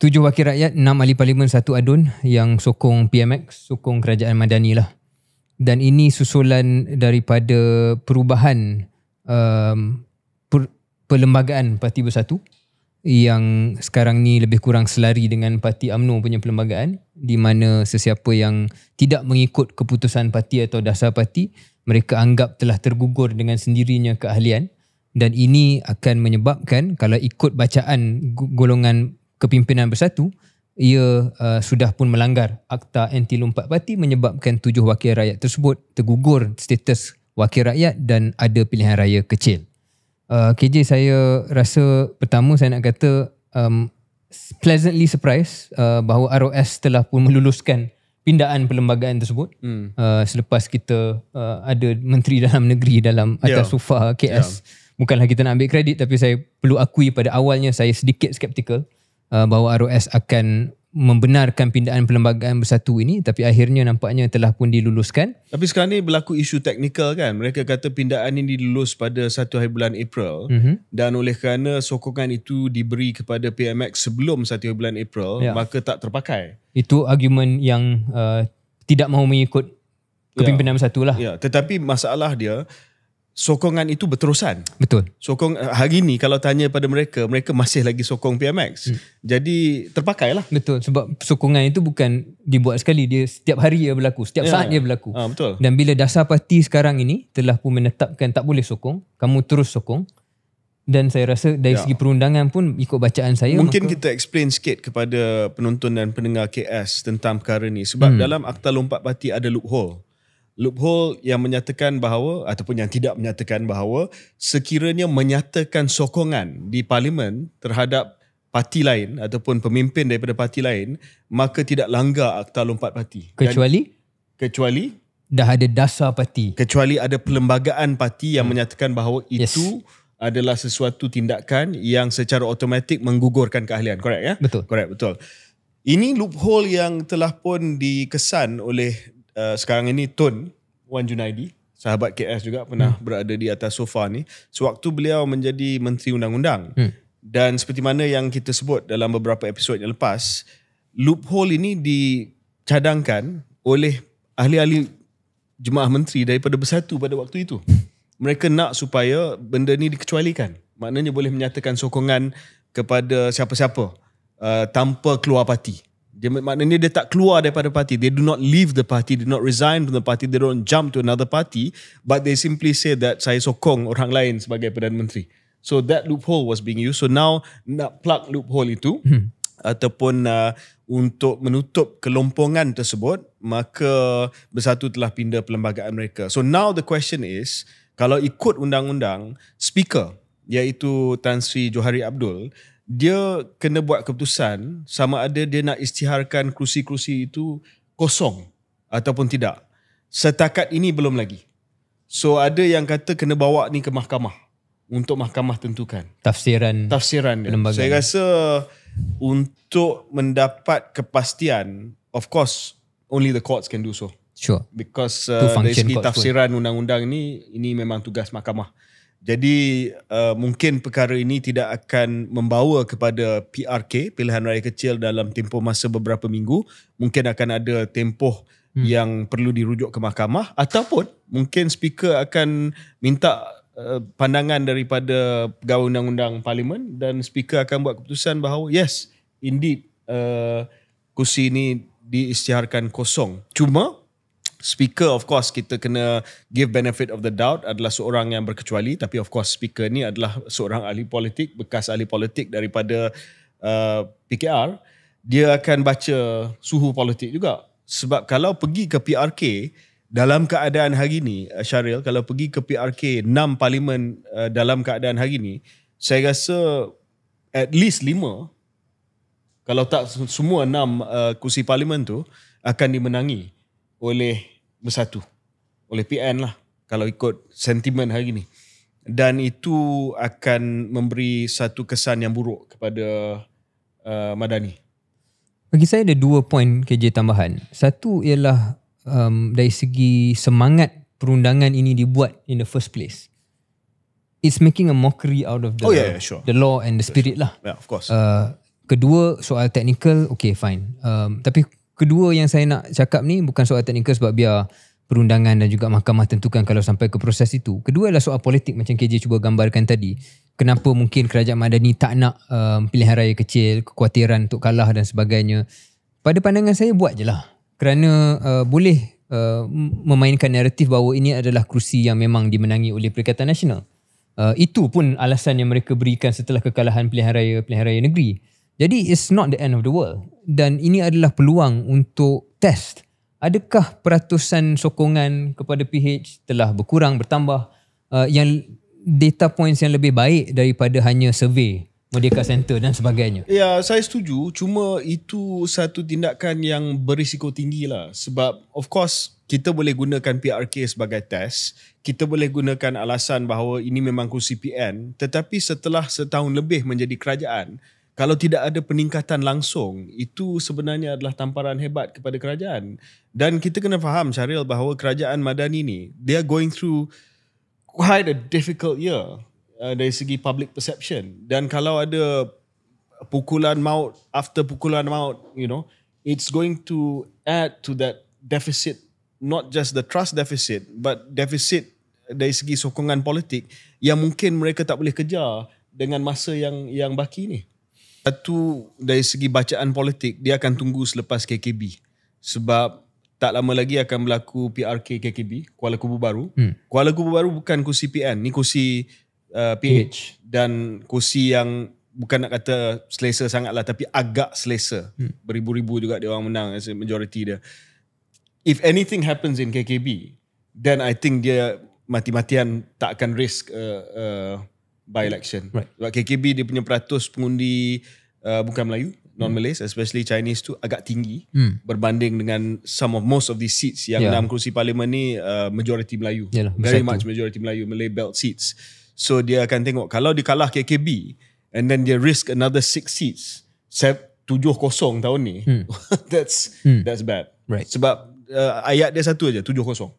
7 wakil rakyat, 6 ahli parlimen, 1 adun yang sokong PMX, sokong kerajaan Madani lah. Dan ini susulan daripada perubahan perlembagaan Parti Bersatu yang sekarang ni lebih kurang selari dengan Parti UMNO punya perlembagaan, di mana sesiapa yang tidak mengikut keputusan parti atau dasar parti, mereka anggap telah tergugur dengan sendirinya keahlian. Dan ini akan menyebabkan, kalau ikut bacaan golongan kepimpinan Bersatu, ia sudah pun melanggar Akta Anti Lompat Parti, menyebabkan 7 wakil rakyat tersebut tergugur status wakil rakyat dan ada pilihan raya kecil. KJ, saya rasa pertama saya nak kata pleasantly surprised bahawa ROS telah pun meluluskan pindaan perlembagaan tersebut selepas kita ada Menteri Dalam Negeri dalam atas sofa KS. Bukanlah kita nak ambil kredit, tapi saya perlu akui pada awalnya saya sedikit skeptikal bahawa ROS akan membenarkan pindaan perlembagaan Bersatu ini, tapi akhirnya nampaknya telah pun diluluskan. Tapi sekarang ni berlaku isu teknikal kan. Mereka kata pindaan ini dilulus pada 1 hari bulan April dan oleh kerana sokongan itu diberi kepada PMX sebelum 1 hari bulan April, maka tak terpakai. Itu argumen yang tidak mahu mengikut kepimpinan Bersatu lah. Ya, tetapi masalah dia, sokongan itu berterusan. Betul. Sokong hari ni kalau tanya pada mereka, mereka masih lagi sokong PMX. Jadi terpakailah. Betul, sebab sokongan itu bukan dibuat sekali, dia setiap hari dia berlaku, setiap saat dia berlaku. Betul. Dan bila dasar parti sekarang ini telah pun menetapkan tak boleh sokong, kamu terus sokong. Dan saya rasa dari segi perundangan pun ikut bacaan saya, mungkin kita explain sikit kepada penonton dan pendengar KS tentang perkara ni. Sebab dalam Akta Lompat Parti ada loophole yang menyatakan bahawa, ataupun yang tidak menyatakan bahawa, sekiranya menyatakan sokongan di parlimen terhadap parti lain ataupun pemimpin daripada parti lain, maka tidak langgar Akta Lompat Parti. Kecuali dah ada dasar parti. Kecuali ada perlembagaan parti yang menyatakan bahawa itu adalah sesuatu tindakan yang secara automatik menggugurkan keahlian. Correct ya? Betul. Correct, betul. Ini loophole yang telah pun dikesan oleh sekarang ini Tun Wan Junaidi, sahabat KS juga, pernah berada di atas sofa ni sewaktu beliau menjadi Menteri Undang-Undang. Dan seperti mana yang kita sebut dalam beberapa episod yang lepas, loophole ini dicadangkan oleh ahli-ahli jemaah menteri daripada Bersatu pada waktu itu. Mereka nak supaya benda ni dikecualikan. Maknanya boleh menyatakan sokongan kepada siapa-siapa tanpa keluar parti. Maknanya dia tak keluar daripada parti. They do not leave the party, they do not resign from the party, they don't jump to another party, but they simply say that saya sokong orang lain sebagai Perdana Menteri. So that loophole was being used. So now nak plug loophole itu ataupun untuk menutup kelompongan tersebut, maka Bersatu telah pindah perlembagaan mereka. So now the question is, kalau ikut undang-undang, speaker iaitu Tan Sri Johari Abdul, dia kena buat keputusan sama ada dia nak isytiharkan kerusi-kerusi itu kosong ataupun tidak. Setakat ini belum lagi. So ada yang kata kena bawa ni ke mahkamah untuk mahkamah tentukan tafsiran dia. Saya rasa untuk mendapat kepastian, of course only the courts can do so. Sure. Because dari segi tafsiran undang-undang ini memang tugas mahkamah. Jadi mungkin perkara ini tidak akan membawa kepada PRK, pilihan raya kecil, dalam tempoh masa beberapa minggu. Mungkin akan ada tempoh yang perlu dirujuk ke mahkamah, ataupun mungkin speaker akan minta pandangan daripada pegawai undang-undang parlimen dan speaker akan buat keputusan bahawa yes, indeed kursi ini diisytiharkan kosong. Cuma speaker, of course, kita kena give benefit of the doubt, adalah seorang yang berkecuali, tapi of course speaker ni adalah seorang ahli politik, bekas ahli politik daripada PKR. Dia akan baca suhu politik juga. Sebab kalau pergi ke PRK dalam keadaan hari ni, Syaril, kalau pergi ke PRK 6 parlimen dalam keadaan hari ni, saya rasa at least 5, kalau tak semua 6 kursi parlimen tu akan dimenangi oleh Bersatu, oleh PN lah, kalau ikut sentimen hari ni. Dan itu akan memberi satu kesan yang buruk kepada Madani. Bagi saya ada 2 poin KJ tambahan. Satu ialah dari segi semangat perundangan ini dibuat in the first place. It's making a mockery out of the law and the spirit lah. Yeah, of course. Kedua, soal teknikal, okay fine. Tapi kedua yang saya nak cakap ni bukan soal teknikal sebab biar perundangan dan juga mahkamah tentukan kalau sampai ke proses itu. Kedua adalah soal politik macam KJ cuba gambarkan tadi. Kenapa mungkin kerajaan Madani tak nak pilihan raya kecil, kekhawatiran untuk kalah dan sebagainya. Pada pandangan saya buat je lah. Kerana boleh memainkan naratif bahawa ini adalah kerusi yang memang dimenangi oleh Perikatan Nasional. Itu pun alasan yang mereka berikan setelah kekalahan pilihan raya negeri. Jadi it's not the end of the world. Dan ini adalah peluang untuk test. Adakah peratusan sokongan kepada PH telah berkurang, bertambah, yang data points yang lebih baik daripada hanya survey Merdeka Center dan sebagainya. Ya, saya setuju. Cuma itu satu tindakan yang berisiko tinggi lah. Sebab of course kita boleh gunakan PRK sebagai test. Kita boleh gunakan alasan bahawa ini memang kursi PN. Tetapi setelah setahun lebih menjadi kerajaan, kalau tidak ada peningkatan langsung, itu sebenarnya adalah tamparan hebat kepada kerajaan. Dan kita kena faham, Syaril, bahawa kerajaan Madani ni, they are going through quite a difficult year. Dari segi public perception. Dan kalau ada pukulan maut after pukulan maut, you know, it's going to add to that deficit, not just the trust deficit, but deficit dari segi sokongan politik yang mungkin mereka tak boleh kejar dengan masa yang baki ni. Satu, dari segi bacaan politik, dia akan tunggu selepas KKB. Sebab tak lama lagi akan berlaku PRK KKB, Kuala Kubu Baru. Kuala Kubu Baru bukan kursi PN, ni kursi PH. Dan kursi yang bukan nak kata selesa sangat lah, tapi agak selesa. Beribu-ribu juga dia orang menang as a majority dia. If anything happens in KKB, then I think dia mati-matian tak akan risk by-election. Right. Sebab KKB dia punya peratus pengundi bukan Melayu, non-Malays, especially Chinese tu agak tinggi berbanding dengan most of these seats yang dalam kursi parlimen ni majority Melayu. Yalah, very much majority Melayu, Malay belt seats. So dia akan tengok kalau dia kalah KKB and then dia risk another 6 seats, 7-0 tahun ni. That's bad. Right. Sebab ayat dia satu aja, 7-0.